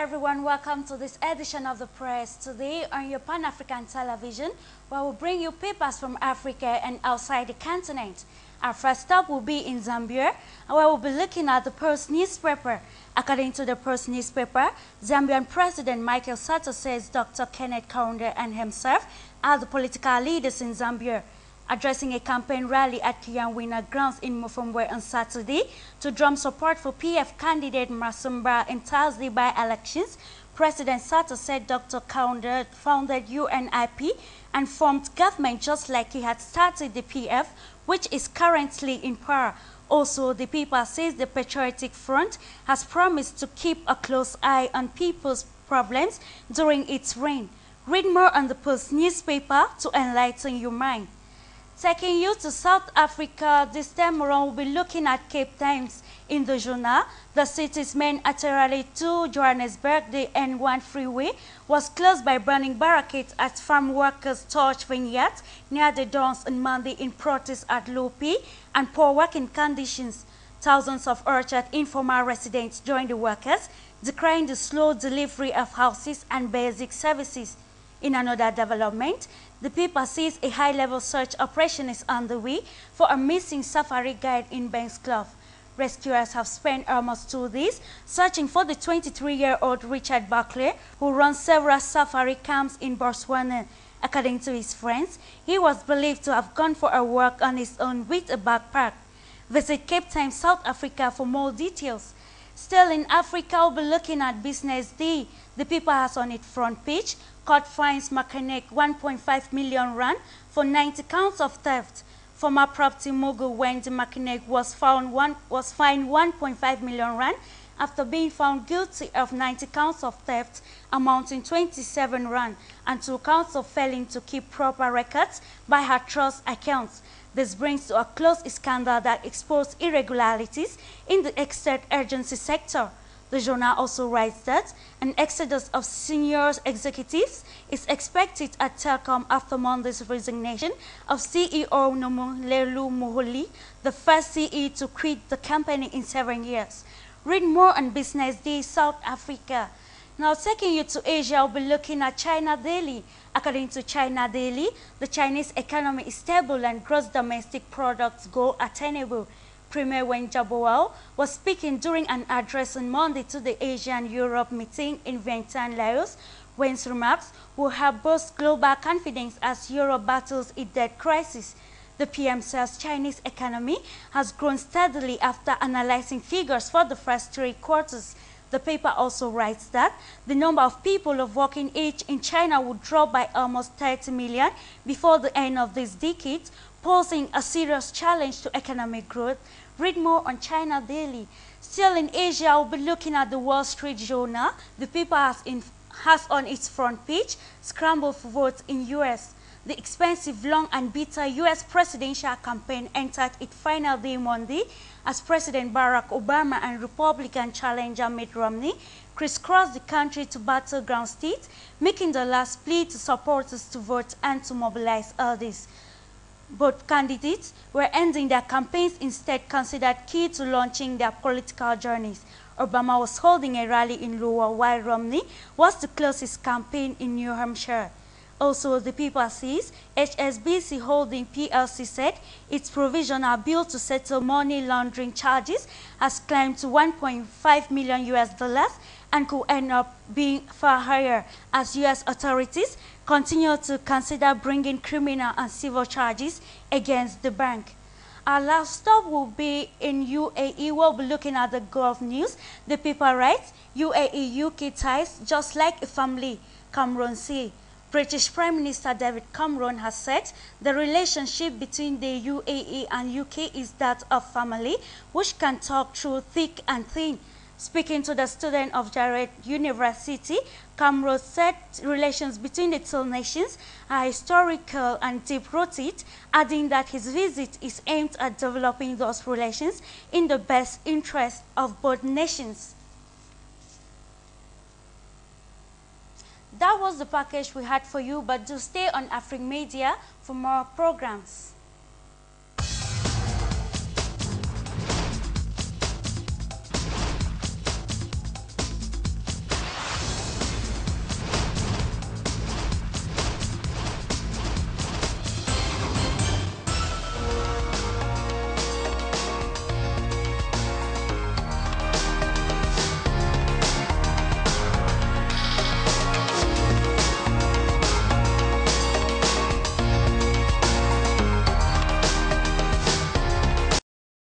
everyone, welcome to this edition of the Press. Today on your Pan-African television, where we'll bring you papers from Africa and outside the continent. Our first stop will be in Zambia, where we'll be looking at the PRESSE newspaper. According to the PRESSE newspaper, Zambian President Michael Sata says Dr. Kenneth Kaunda and himself are the political leaders in Zambia. Addressing a campaign rally at Kianwina grounds in Mufumwe on Saturday to drum support for PF candidate Masumba in Thursday by-elections, President Sata said Dr. Kaunda founded UNIP and formed government just like he had started the PF, which is currently in power. Also, the paper says the Patriotic Front has promised to keep a close eye on people's problems during its reign. Read more on the PRESSE newspaper to enlighten your mind. Taking you to South Africa, this time around we'll be looking at Cape Town. In the journal, the city's main artery to Johannesburg, the N1 freeway, was closed by burning barricades at farm workers' torch vineyards near the dawns on Monday in protest at low pay and poor working conditions. Thousands of urgent informal residents joined the workers, decrying the slow delivery of houses and basic services. In another development, the paper says a high-level search operation is underway for a missing safari guide in Banksclough. Rescuers have spent almost 2 days searching for the 23-year-old Richard Buckley, who runs several safari camps in Botswana. According to his friends, he was believed to have gone for a walk on his own with a backpack. Visit Cape Town, South Africa for more details. Still in Africa, we'll be looking at Business Day. The paper has on its front page, court fines mechanic 1.5 million rand for 90 counts of theft. Former property mogul Wendy mechanic was fined 1.5 million rand after being found guilty of 90 counts of theft amounting 27 rand and 2 counts of failing to keep proper records by her trust accounts. This brings to a close a scandal that exposed irregularities in the estate agency sector. The journal also writes that an exodus of senior executives is expected at Telkom after Monday's resignation of CEO Nomulelu Muholi, the first CEO to quit the company in 7 years. Read more on Business Day, South Africa. Now taking you to Asia, we'll be looking at China Daily. According to China Daily, the Chinese economy is stable and gross domestic products go attainable. Premier Wen Jiabao was speaking during an address on Monday to the Asian-Europe meeting in Vientiane, Laos. Wen's remarks will help boost global confidence as Europe battles its debt crisis. The PM says Chinese economy has grown steadily after analyzing figures for the first 3 quarters. The paper also writes that the number of people of working age in China would drop by almost 30 million before the end of this decade, posing a serious challenge to economic growth. Read more on China Daily. Still in Asia, we'll be looking at the Wall Street Journal. The paper has on its front page, scramble for votes in U.S. The expensive, long and bitter U.S. presidential campaign entered its final day Monday as President Barack Obama and Republican challenger Mitt Romney crisscrossed the country to battleground states, making the last plea to supporters to vote and to mobilize others. Both candidates were ending their campaigns instead considered key to launching their political journeys. Obama was holding a rally in Iowa while Romney was to close his campaign in New Hampshire. Also, the paper says HSBC Holding PLC said its provisional bill to settle money laundering charges has climbed to $1.5 million and could end up being far higher as U.S. authorities continue to consider bringing criminal and civil charges against the bank. Our last stop will be in UAE. We'll be looking at the Gulf news. The paper writes, UAE-UK ties just like a family, Cameron says. British Prime Minister David Cameron has said the relationship between the UAE and UK is that of family, which can talk through thick and thin. Speaking to the student of Jared University, Cameron said relations between the two nations are historical and deep-rooted, adding that his visit is aimed at developing those relations in the best interest of both nations. That was the package we had for you, but do stay on AFRIQUE Media for more programs.